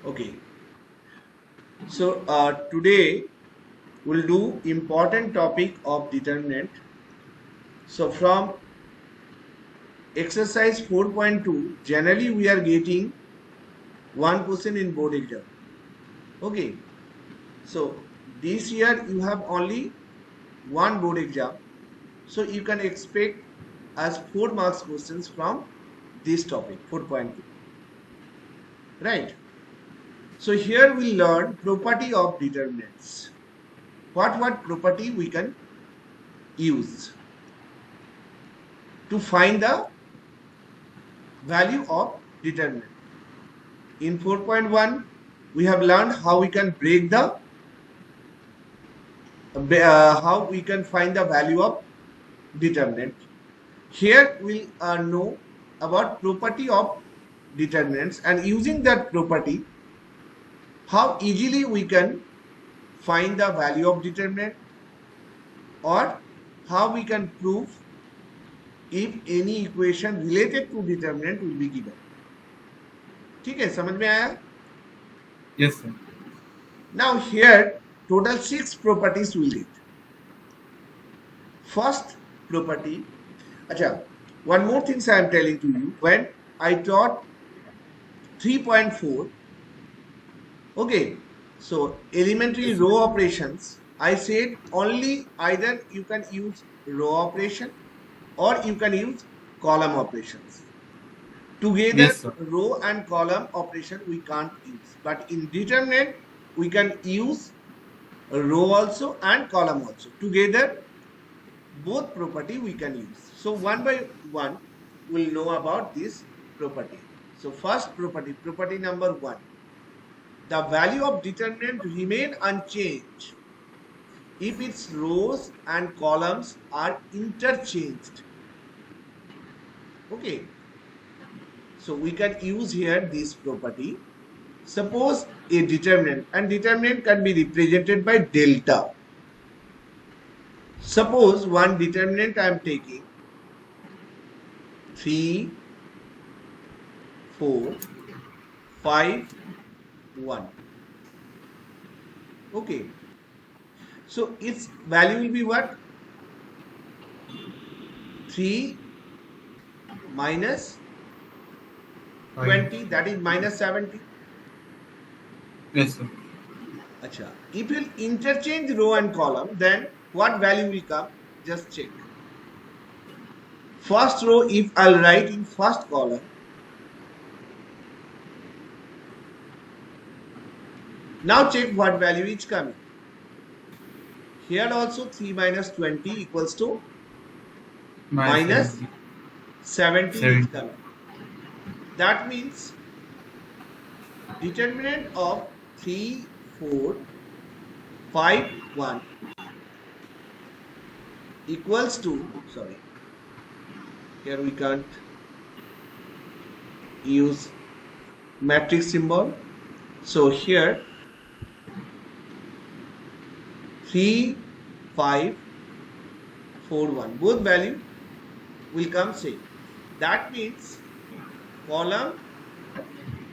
Okay. So today we'll do important topic of determinant. So from exercise 4.2, generally we are getting one question in board exam. Okay. So this year you have only one board exam. So you can expect as 4 marks questions from this topic 4.2. Right. So here we learn property of determinants. What property we can use to find the value of determinant. In 4.1 we have learned how we can break the how we can find the value of determinant. Here we know about property of determinants, and using that property how easily we can find the value of determinant, or how we can prove if any equation related to determinant will be given. ठीक है, समझ में आया? Yes, sir. Now here total 6 properties will get. First property, one more thing I am telling to you. When I taught 3.4, okay, so elementary row operations, I said only either you can use row operation or you can use column operations. Together, Yes, row and column operation we can't use, but in determinant we can use row also and column also. Together, both property we can use. So one by one we'll know about this property. So first property, property number 1. The value of determinant remain unchanged if its rows and columns are interchanged. Okay. So we can use here this property. Suppose a determinant, and determinant can be represented by delta. Suppose one determinant I am taking 3, 4, 5, 1. Okay. So its value will be what? 3 minus 20, that is minus 70. Yes, sir. Acha. If you interchange row and column, then what value will come? Just check. First row, if I'll write in first column, now check what value is coming. Here also 3 minus 20 equals to minus 70 is coming. That means determinant of 3, 4, 5, 1 equals to, sorry, here we can't use matrix symbol. So here 3, 5, 4, 1, both value will come same. That means column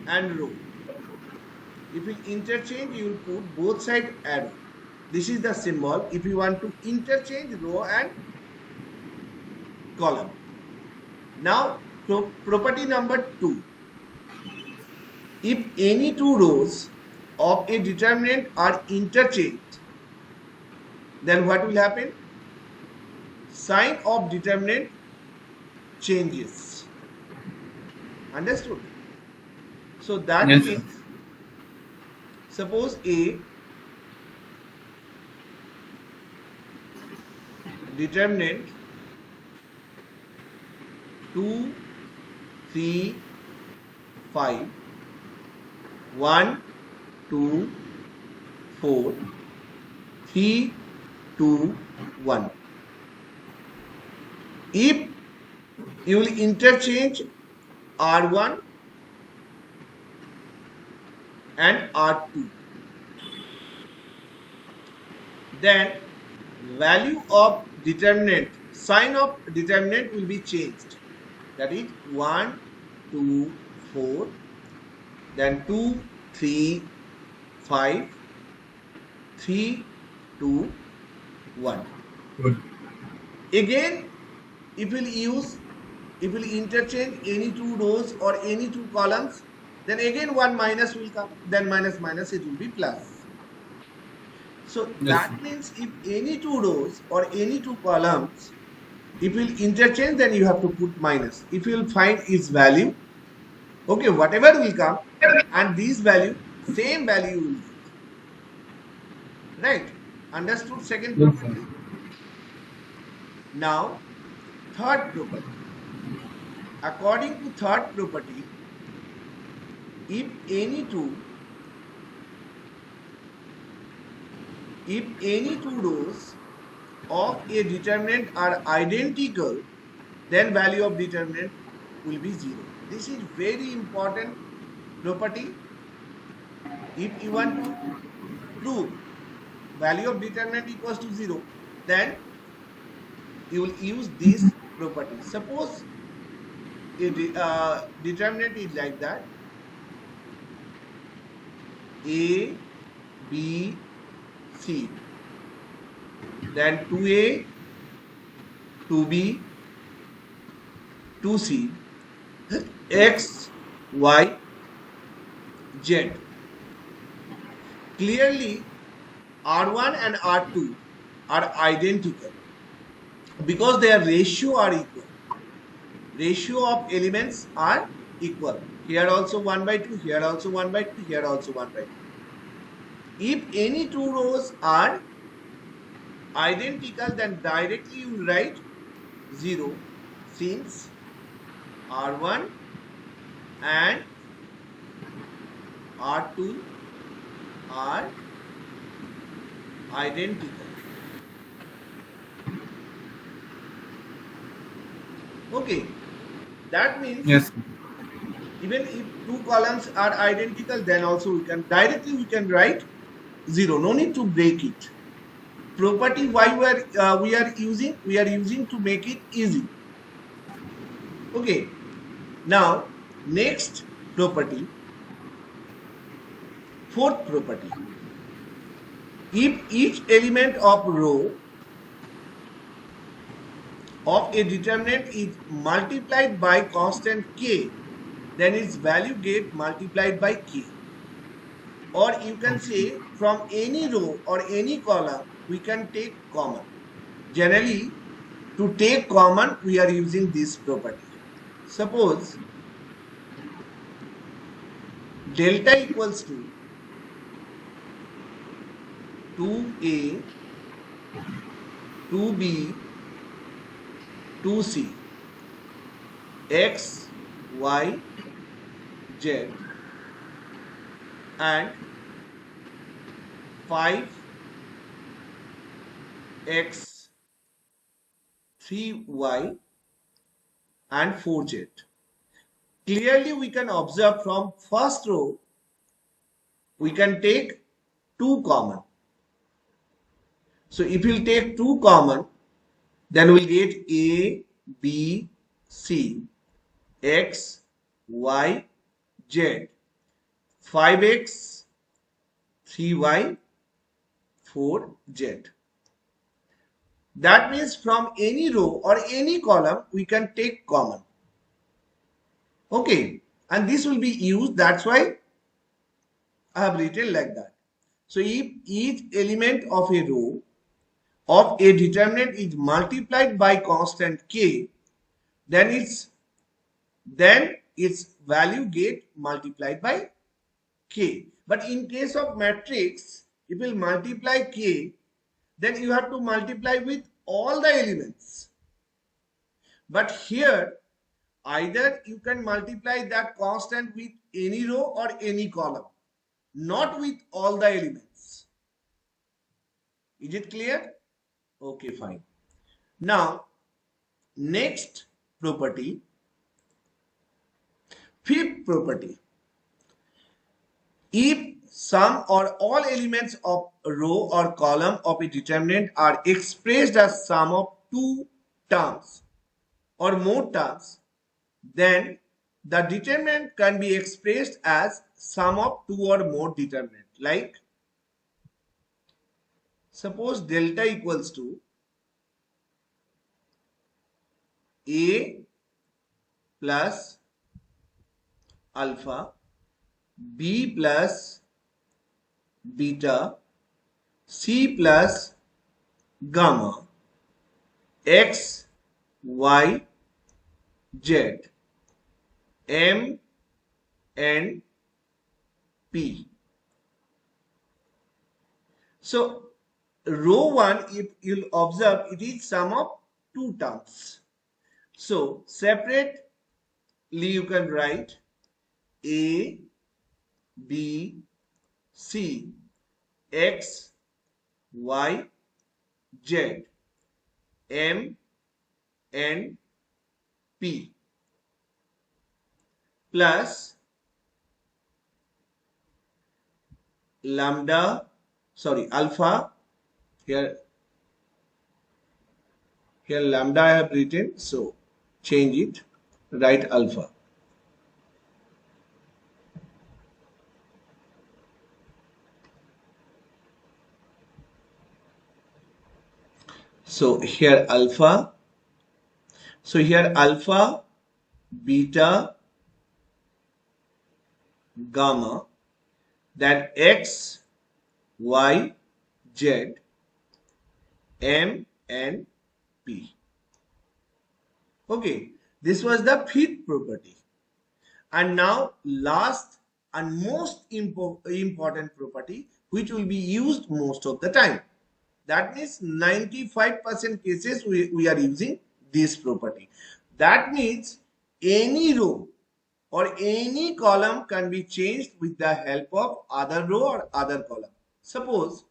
and row, if you interchange, you will put both side arrow. This is the symbol if you want to interchange row and column. Now property number 2, if any two rows of a determinant are interchanged, then what will happen? Sign of determinant changes. Understood? So that Yes, means, suppose A determinant 2, 3, 5, 1, 2, 4, 3, 2, 1. If you will interchange R1 and R2, then value of determinant, sign of determinant will be changed. That is 1, 2, 4, then 2, 3, 5, 3, 2, 1. Good. Again, if we'll interchange any two rows or any two columns, then again one minus will come, then minus minus it will be plus. So Yes, sir. that means if any two rows or any two columns, if we'll interchange, then you have to put minus. If you'll find its value, okay, whatever will come, and this value, same value will get. Right? Understood second Yes, sir. property? Now, third property. According to third property, if any two rows of a determinant are identical, then value of determinant will be 0. This is very important property. If you want to prove value of determinant equals to 0, then you will use this property. Suppose a determinant is like that: A, B, C. Then 2A, 2B, 2C, X, Y, Z. Clearly, R1 and R2 are identical because their ratio are equal. Ratio of elements are equal. Here also 1 by 2, here also 1 by 2, here also 1 by 2. If any two rows are identical, then directly you write 0, since R1 and R2 are identical. Okay, that means Yes, sir. even if two columns are identical, then also we can directly write 0. No need to break it. Property why we are using to make it easy. Okay. Now next property, fourth property. If each element of row of a determinant is multiplied by constant k, then its value get multiplied by k. Or you can say from any row or any column we can take common. Generally, to take common we are using this property. Suppose delta equals to 2a, 2b, 2c, x, y, z, and 5x, 3y, and 4z. Clearly we can observe from first row we can take 2 common. So if we take 2 common, then we get A, B, C, X, Y, Z, 5x, 3y, 4z. That means from any row or any column we can take common. Okay, and this will be used, that's why I have written like that. So if each element of a row of a determinant is multiplied by constant k, then its value get multiplied by k. But in case of matrix, if you multiply k, then you have to multiply with all the elements. But here, either you can multiply that constant with any row or any column, not with all the elements. Is it clear? Okay, fine. Now, next property, fifth property. If some or all elements of a row or column of a determinant are expressed as sum of two terms or more terms, then the determinant can be expressed as sum of two or more determinant. Like suppose delta equals to A plus alpha, B plus beta, C plus gamma, X, Y, Z, M and P. So row 1, if you'll observe, it is sum of two terms. So separately you can write A, B, C, X, Y, Z, M and P plus alpha. Here lambda I have written, so change it, write alpha. So here alpha, beta, gamma, then X, Y, Z, M and P. Okay, this was the fifth property. And now last and most important property, which will be used most of the time. That means 95% cases we are using this property. That means any row or any column can be changed with the help of other row or other column. Suppose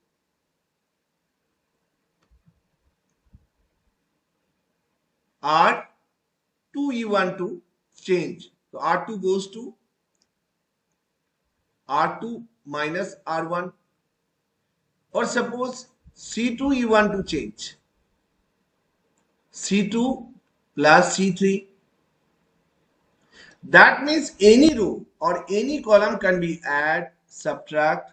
R2 you want to change. So R2 goes to R2 minus R1. Or suppose C2 you want to change. C2 plus C3. That means any row or any column can be add, subtract.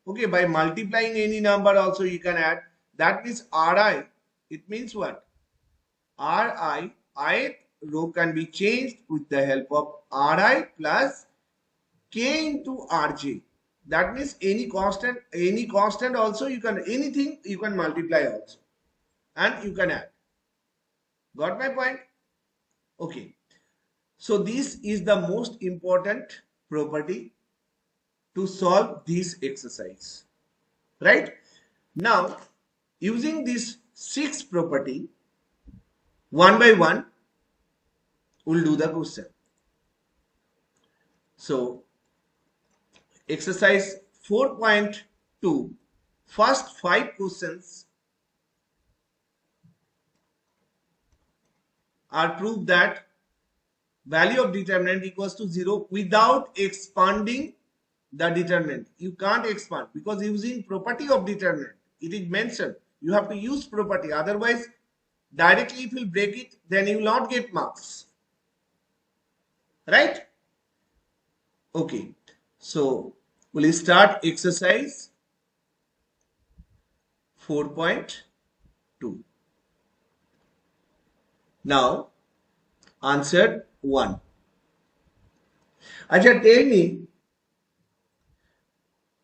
Okay, by multiplying any number also you can add. That means Ri. It means what? Ri, ith row can be changed with the help of Ri plus K into Rj. That means any constant also you can, anything you can multiply also. And you can add. Got my point? Okay. So this is the most important property to solve this exercise. Right? Now, using this sixth property, one by one, we'll do the question. So, exercise 4.2, first 5 questions are proof that value of determinant equals to 0 without expanding the determinant. You can't expand because using property of determinant, it is mentioned. You have to use property. Otherwise, directly if you break it, then you will not get marks. Right? Okay. So, we'll start exercise 4.2. Now, answer 1. Acha, tell me,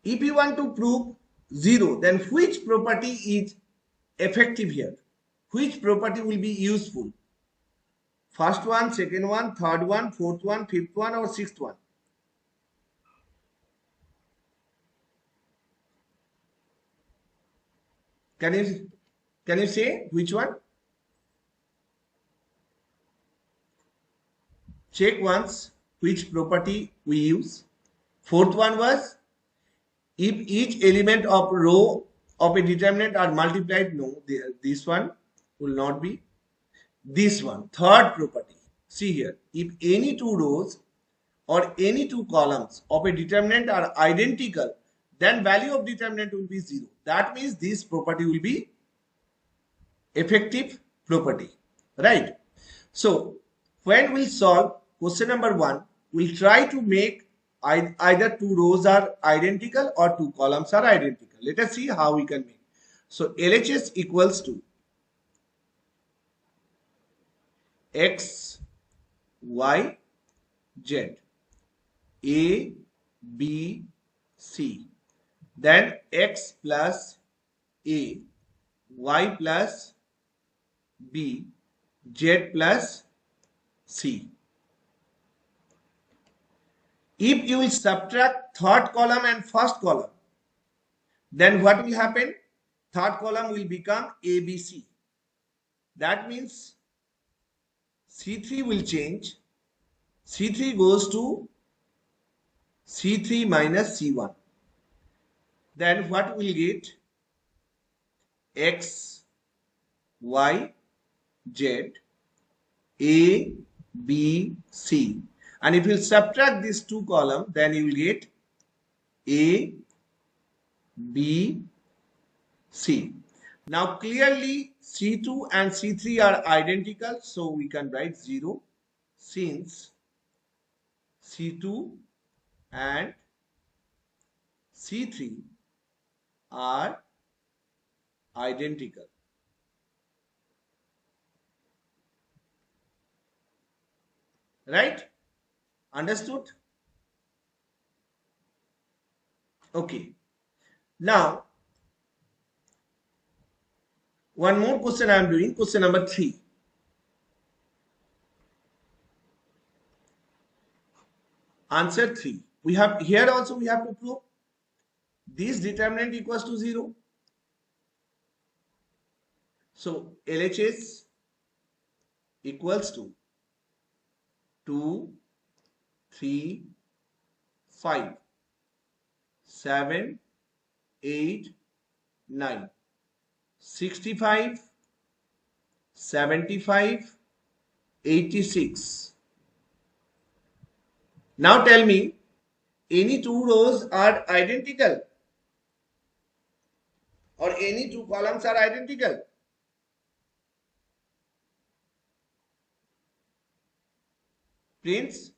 if you want to prove 0, then which property is effective here? Which property will be useful? First one, second one, third one, fourth one, fifth one, or sixth one? Can you say which one? Check once which property we use. Fourth one was if each element of row of a determinant are multiplied. No, this one will not be. This one, third property. See here, if any two rows or any two columns of a determinant are identical, then value of determinant will be 0. That means this property will be effective property, right? So when we solve question number 1, we'll try to make either two rows are identical or two columns are identical. Let us see how we can make. So LHS equals to X, Y, Z, A, B, C. Then X plus A, Y plus B, Z plus C. If you will subtract third column and first column, then what will happen? Third column will become ABC. That means C3 will change. C3 goes to C3 minus C1. Then what will get? X, Y, Z, A, B, C. And if you subtract these two columns, then you will get A, B, C. Now clearly C2 and C3 are identical, so we can write 0 since C2 and C3 are identical. Right? Understood? Okay. Now, one more question I am doing, question number 3. Answer 3. We have here also we have to prove this determinant equals to 0. So LHS equals to 2, 3, 5, 7, 8, 9, 65, 75, 86. Now tell me, any two rows are identical or any two columns are identical? Prince?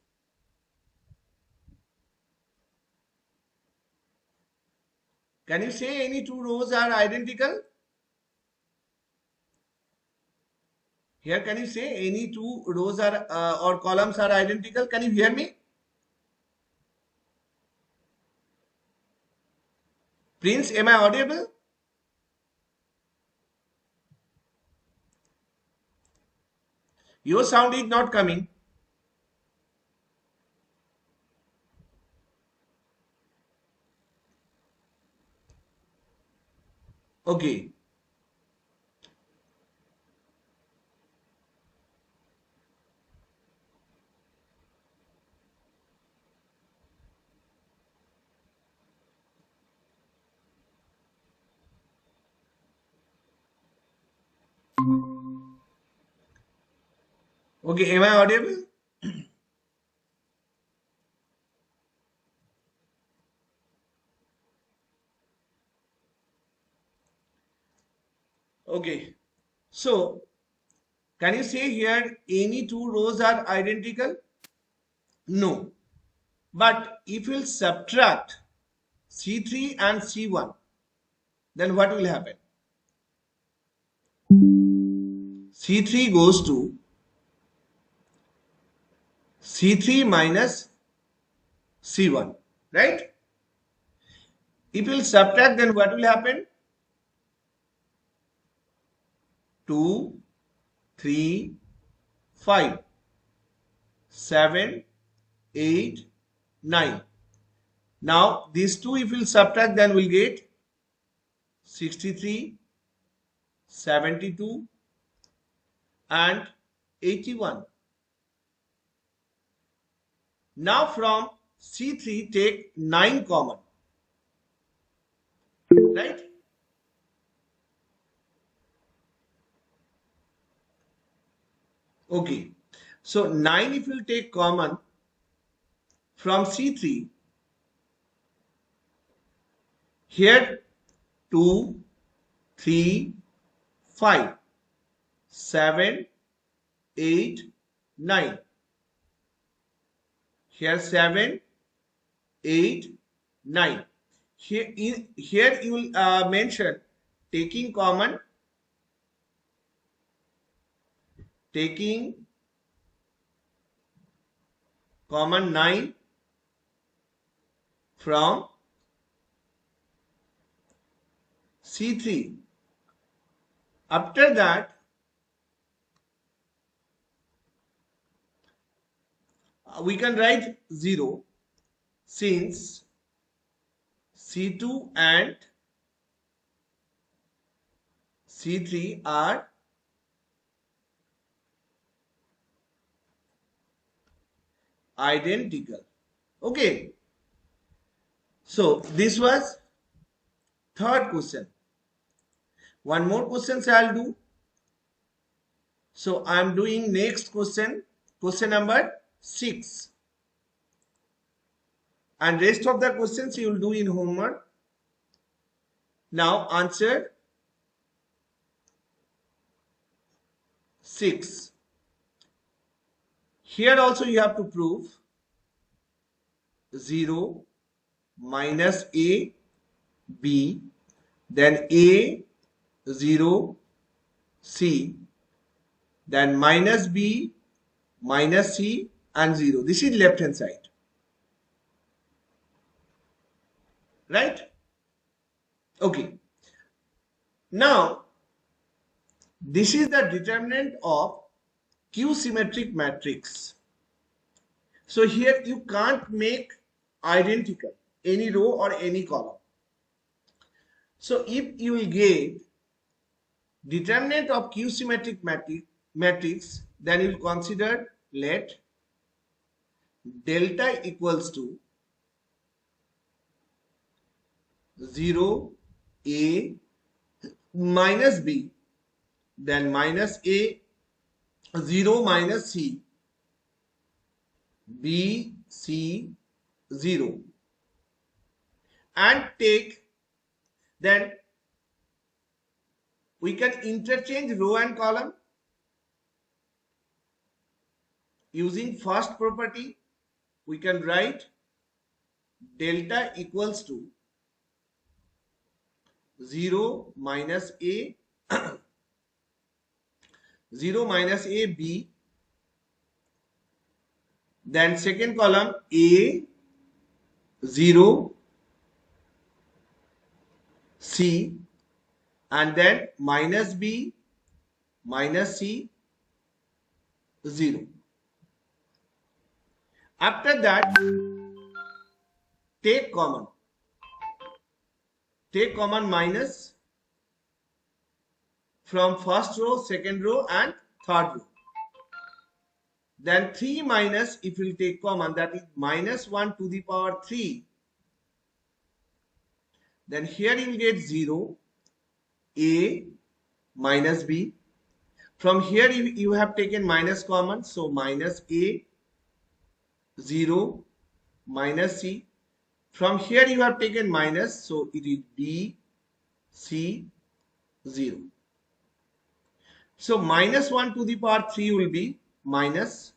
Can you say any two rows are identical? Here, can you say any two rows are or columns are identical? Can you hear me? Prince, am I audible? Your sound is not coming. Okay. Okay, am I audible? Okay. So, can you say here any two rows are identical? No. But if you subtract C3 and C1, then what will happen? C3 goes to C3 minus C1, right? If you subtract, then what will happen? 2, 3, 5, 7, 8, 9. Now, these two if you subtract, then we'll get 63, 72, and 81. Now, from C3, take 9 common, right? Okay. So, 9 if you take common from C3, here 2, 3, 5, 7, 8, 9. here 7, 8, 9. Here you will mention taking common 9 from C3. After that, we can write 0 since C2 and C3 are identical. Okay. So this was third question. One more question I'll do. So I am doing next question, question number 6. And rest of the questions you will do in homework. Now answer 6. Here also you have to prove 0 minus A, B, then A, 0, C, then minus B, minus C and 0. This is left hand side. Right? Okay. Now, this is the determinant of Q-symmetric matrix. So here you can't make identical any row or any column. So if you will get determinant of Q-symmetric matrix, then you will consider let delta equals to 0, A minus B, then minus A, 0 minus C, B, C, 0, and take, then we can interchange row and column using first property. We can write delta equals to 0 minus A 0 minus A B, then second column A 0 C, and then minus B minus C 0. After that, take common minus from first row, second row and third row. Then 3 minus, if you will take common, that is minus 1 to the power 3. Then here you will get 0, A minus B. From here you have taken minus common, so minus A 0 minus C. From here you have taken minus, so it is B C 0. So minus 1 to the power 3 will be minus.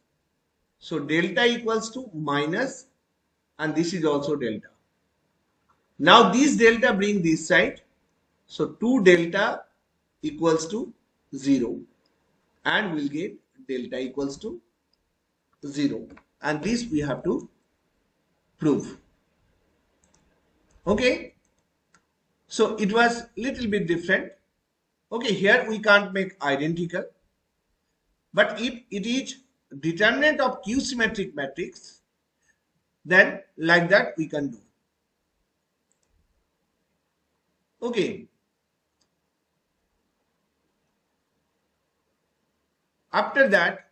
So delta equals to minus, and this is also delta. Now this delta bring this side. So 2 delta equals to 0, and we'll get delta equals to 0. And this we have to prove. Okay. So it was little bit different. Okay, here we can't make identical. But if it is determinant of Q-symmetric matrix, then like that we can do. Okay. After that,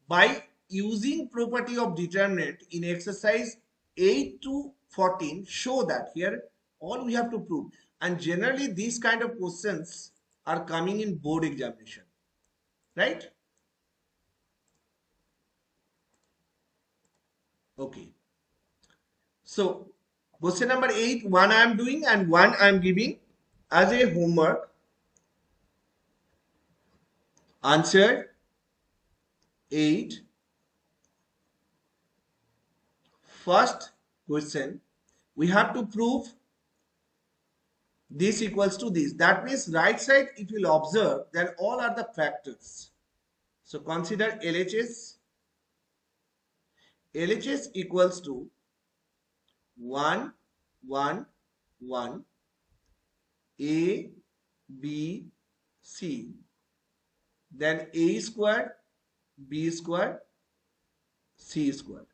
by using property of determinant in exercise 8 to 14, show that here all we have to prove. And generally these kind of questions are coming in board examination, right? Okay. So question number 8, one I am doing and one I am giving as a homework. Answer 8. first question, we have to prove this equals to this. That means right side, if you will observe, then all are the factors. So consider LHS. LHS equals to 1, 1, 1, A, B, C, then A squared, B squared, C squared.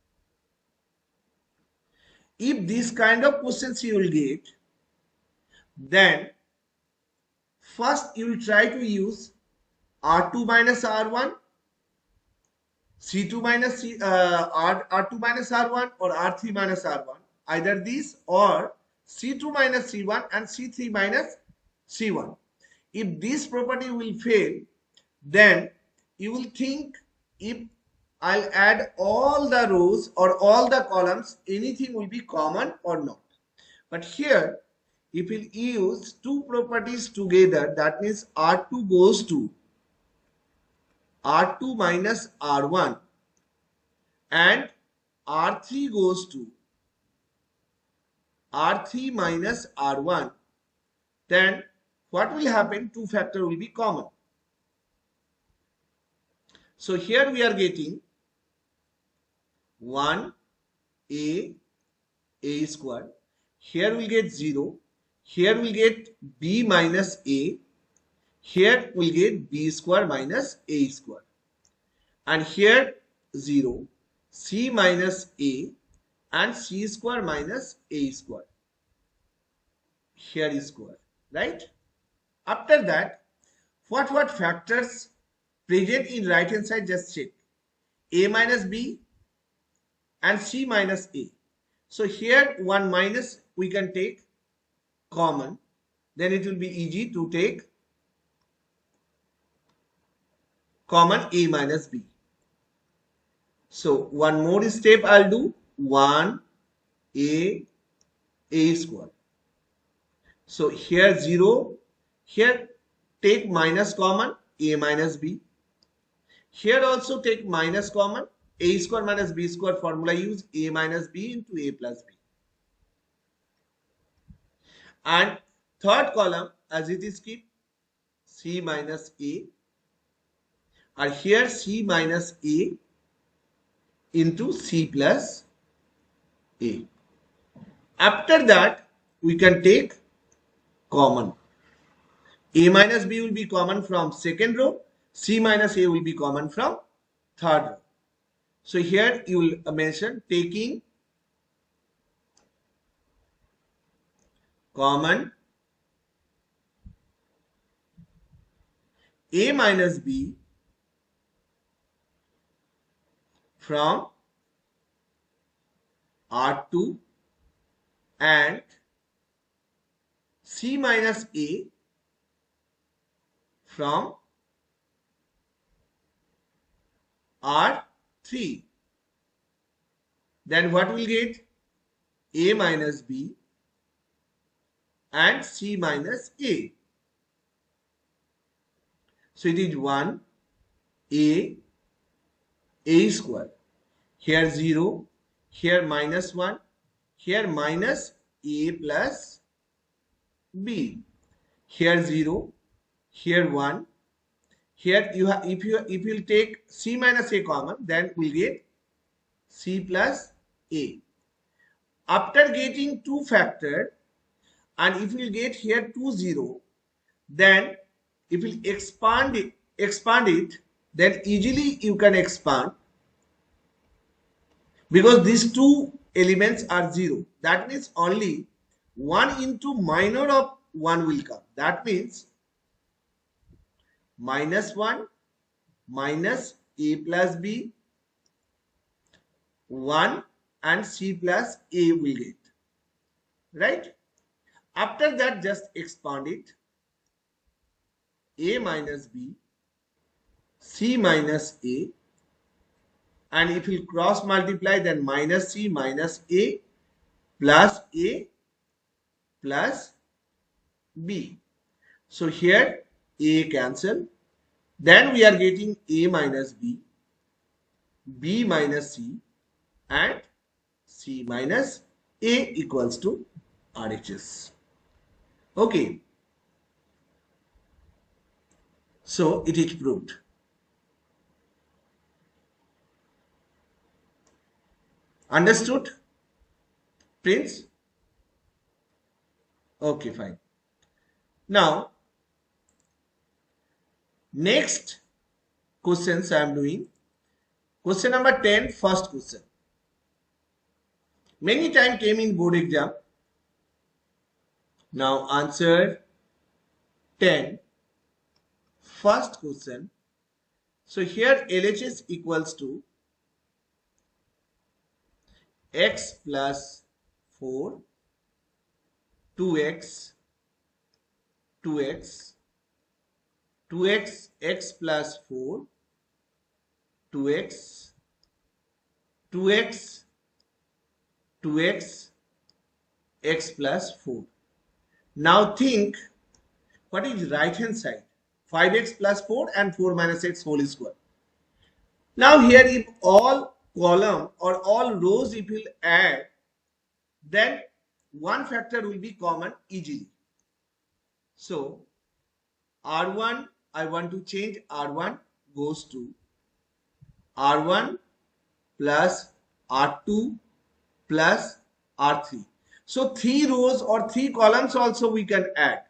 If this kind of questions you will get, then first you will try to use R2 minus R1, C2 minus R2 minus R1 or R3 minus R1. Either this or C2 minus C1 and C3 minus C1. If this property will fail, then you will think if I'll add all the rows or all the columns, anything will be common or not. But here, if we use two properties together, that means R2 goes to R2 minus R1 and R3 goes to R3 minus R1, then what will happen? Two factor will be common. So here we are getting 1 A squared. Here we'll get 0. Here we'll get B minus A. Here we'll get B square minus A square. And here 0. C minus A and C square minus A square. Here is square. Right? After that, what factors present in right hand side, just check. A minus B and C minus A. So here one minus we can take common. Then it will be easy to take common A minus B. So one more step I'll do. 1 A square. So here 0. Here take minus common, A minus B. Here also take minus common, A square minus B square formula use, A minus B into A plus B. And third column as it is keep C minus A. And here C minus A into C plus A. After that we can take common. A minus B will be common from second row. C minus A will be common from third row. So here you will mention taking common A minus B from R2 and C minus A from R3. Then what will get? A minus B and C minus A. So it is 1 A square. Here 0, here minus 1, here minus A plus B. Here 0, here 1. Here you have, if you take C minus A common, then we'll get C plus A. After getting two factor, and if you get here 2 0, then if you expand it, then easily you can expand, because these two elements are 0. That means only 1 into minor of 1 will come. That means minus 1 minus A plus B, 1 and C plus A will get. Right? After that, just expand it. A minus B, C minus A, and if you cross multiply, then minus C minus A plus B. So here A cancel. Then we are getting A minus B, B minus C and C minus A equals to RHS. Okay. So it is proved. Understood, Prince? Okay, fine. Now, next questions I am doing. Question number 10, first question. Many times came in board exam. Now answer 10, first question. So here LHS equals to x plus 4, 2x, 2x, 2x, x plus 4, 2x, 2x, 2x, x plus 4. Now think, what is right hand side? 5x plus 4 and 4 minus x whole square. Now here if all column or all rows if you add, then one factor will be common easily. So R1, I want to change R1 goes to R1 plus R2 plus R3. So 3 rows or 3 columns also we can add.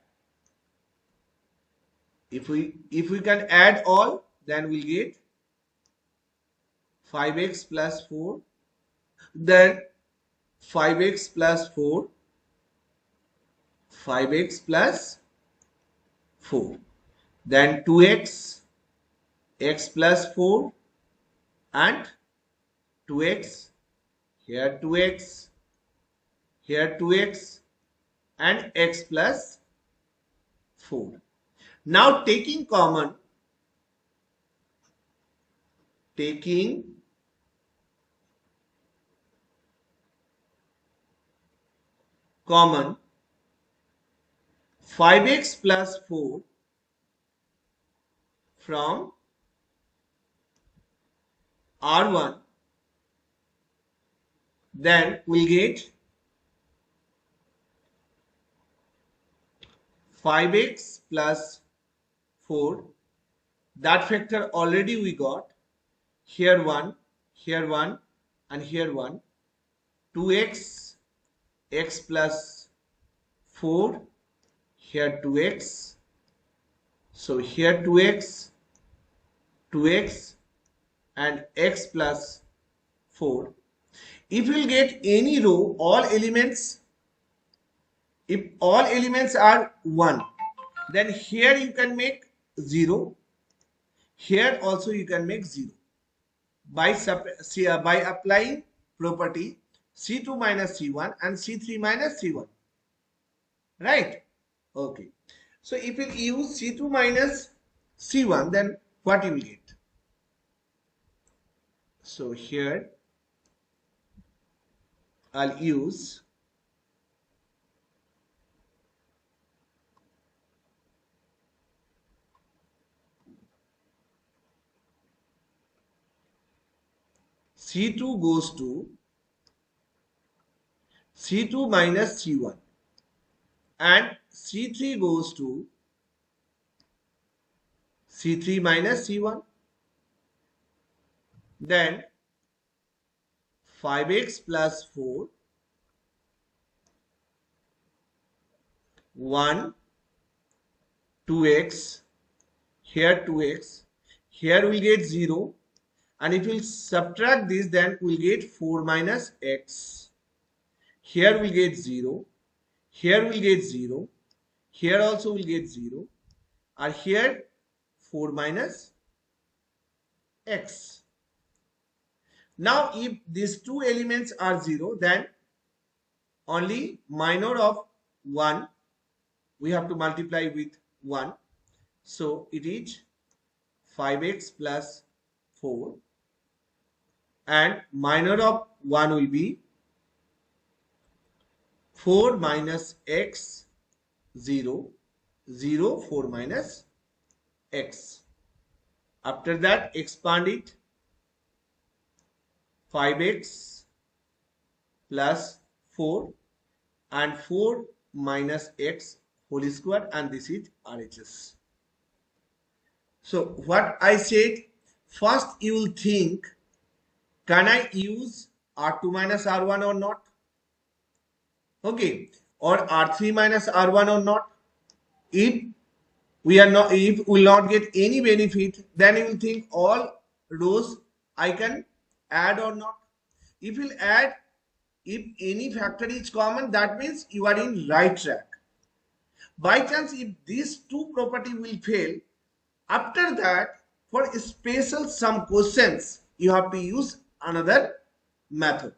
If we can add all, then we'll get 5x plus 4, then 5x plus 4, 5x plus 4, then 2x, x plus 4, and 2x, here 2x, here 2x, and x plus 4. Now taking common, 5x plus 4 from R1, then we'll get 5x plus 4. That factor already we got. Here 1, and here 1. 2x, x plus 4, here 2x. So here 2x, 2x, and x plus 4. If you will get any row, all elements, if all elements are 1, then here you can make 0. Here also you can make 0 by applying property C2 minus C1 and C3 minus C1. Right? Okay. So if you use C2 minus C1, then what you will get? So here I'll use C2 goes to C2 minus C1 and C3 goes to C3 minus C1. Then 5x plus 4, 1, 2x, here 2x, here we'll get 0, and if we'll subtract this, then we'll get 4 minus x. Here we'll get 0, here we'll get 0, here also we'll get 0, and here 4 minus x. Now if these two elements are 0, then only minor of 1 we have to multiply with 1. So it is 5x plus 4, and minor of 1 will be 4 minus x, 0, 0, 4 minus x. After that, expand it. 5x plus 4 and 4 minus x whole square, and this is RHS. So what I said, first you will think, can I use R2 minus R1 or not? Okay, or R3 minus R1 or not? If if we will not get any benefit, then you will think all rows I can add or not. If you add, if any factor is common, that means you are in right track. By chance, if these two property will fail, after that, for special some questions, you have to use another method,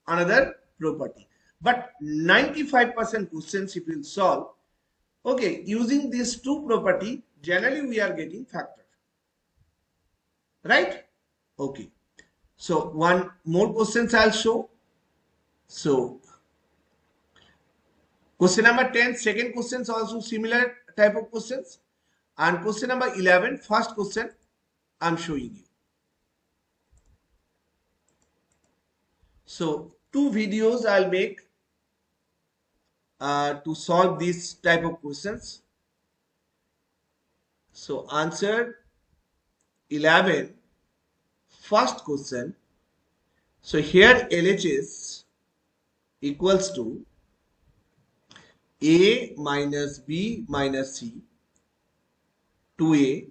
another property. But 95% questions if you solve, okay, using these two property, generally we are getting factor. Right? Okay. So one more questions I'll show. So question number 10, second questions also similar type of questions. And question number 11, first question I'm showing you. So two videos I'll make to solve this type of questions. So answer 11, first question. So here LHS equals to A minus B minus C, 2A,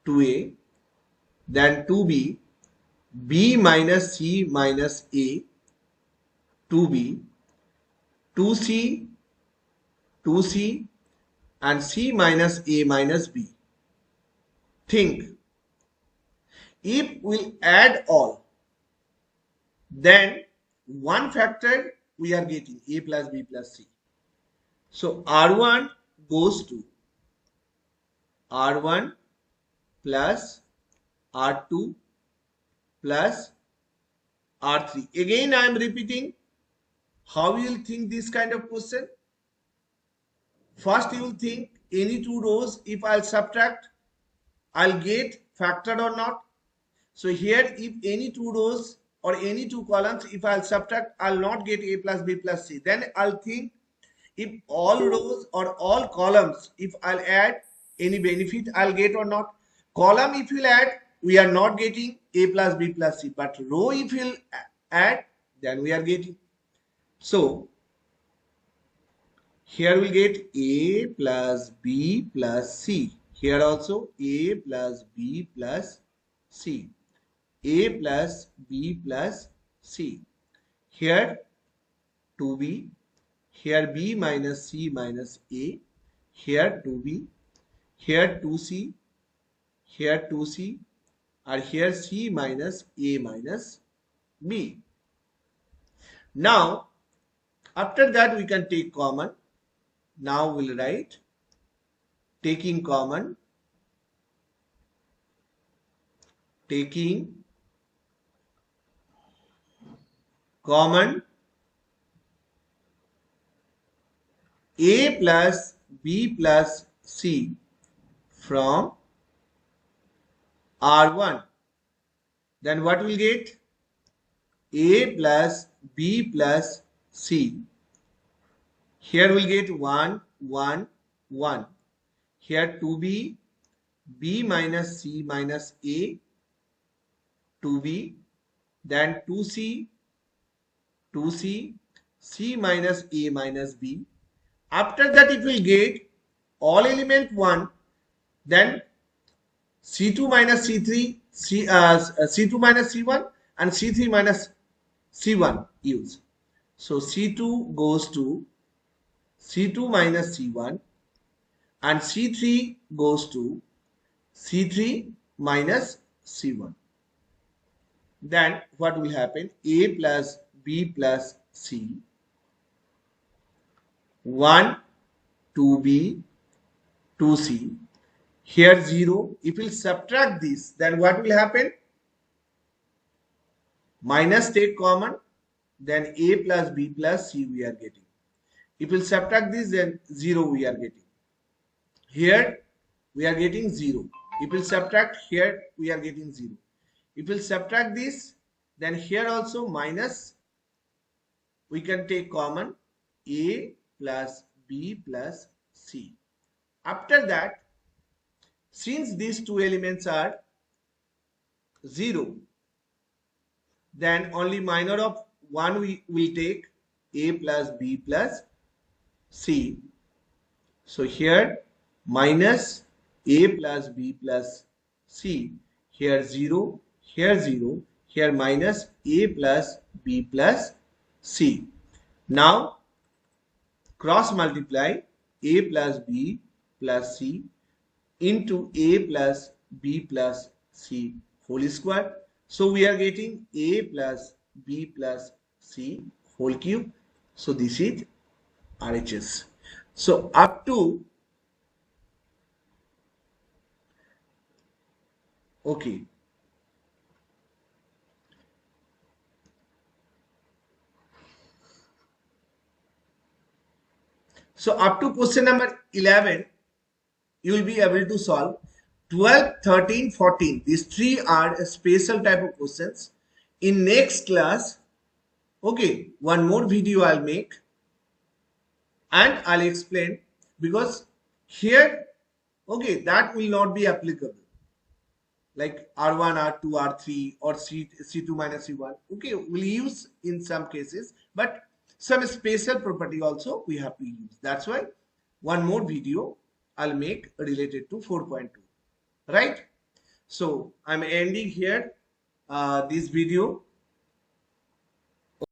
2A, then 2B, B minus C minus A, 2B, 2C, 2C, and C minus A minus B. Think, if we add all, then one factor we are getting A plus B plus C. So R1 goes to R1 plus R2 plus R3. Again I am repeating, how you will think this kind of question? First you will think, any two rows if I'll subtract, I'll get factor or not. So here if any two rows or any two columns, if I'll subtract, I'll not get A plus B plus C. Then I'll think, if all rows or all columns, if I'll add, any benefit I'll get or not. Column if you'll add, we are not getting A plus B plus C. But row if you'll add, then we are getting. So here we'll get A plus B plus C. Here also A plus B plus C. A plus B plus C. Here 2B. Here B minus C minus A. Here 2B. Here 2C. Here 2C. Or here C minus A minus B. Now, after that we can take common. Now we'll write taking common. Taking common A plus B plus C from R1. Then what will get? A plus B plus C. Here we'll get 1, 1, 1. Here 2B, B minus C minus A, 2B, then 2C, 2C, C minus A minus B. After that it will get all element 1, then C2 minus C3, C2 minus C1 and C3 minus C1 use. So C2 goes to C2 minus C1 and C3 goes to C3 minus C1. Then what will happen? A plus B plus C, 1, 2B, 2C. Here 0. If we subtract this, then what will happen? Minus take common, then A plus B plus C we are getting. If we subtract this, then 0 we are getting. Here we are getting 0. If we subtract, here we are getting 0. If we subtract this, then here also minus we can take common A plus B plus C. After that, since these two elements are 0, then only minor of 1 we will take A plus B plus C. So here minus A plus B plus C, here 0, here minus A plus B plus C. Now cross multiply A plus B plus C into A plus B plus C whole square. So we are getting A plus B plus C whole cube. So this is RHS. So up to, okay. So up to question number 11, you will be able to solve 12, 13, 14. These three are a special type of questions. In next class, okay, one more video I'll make and I'll explain, because here, okay, that will not be applicable. Like R1, R2, R3 or C2 minus C1. Okay, we'll use in some cases, but some special property also we have to use. That's why one more video I'll make related to 4.2. Right? So I'm ending here this video.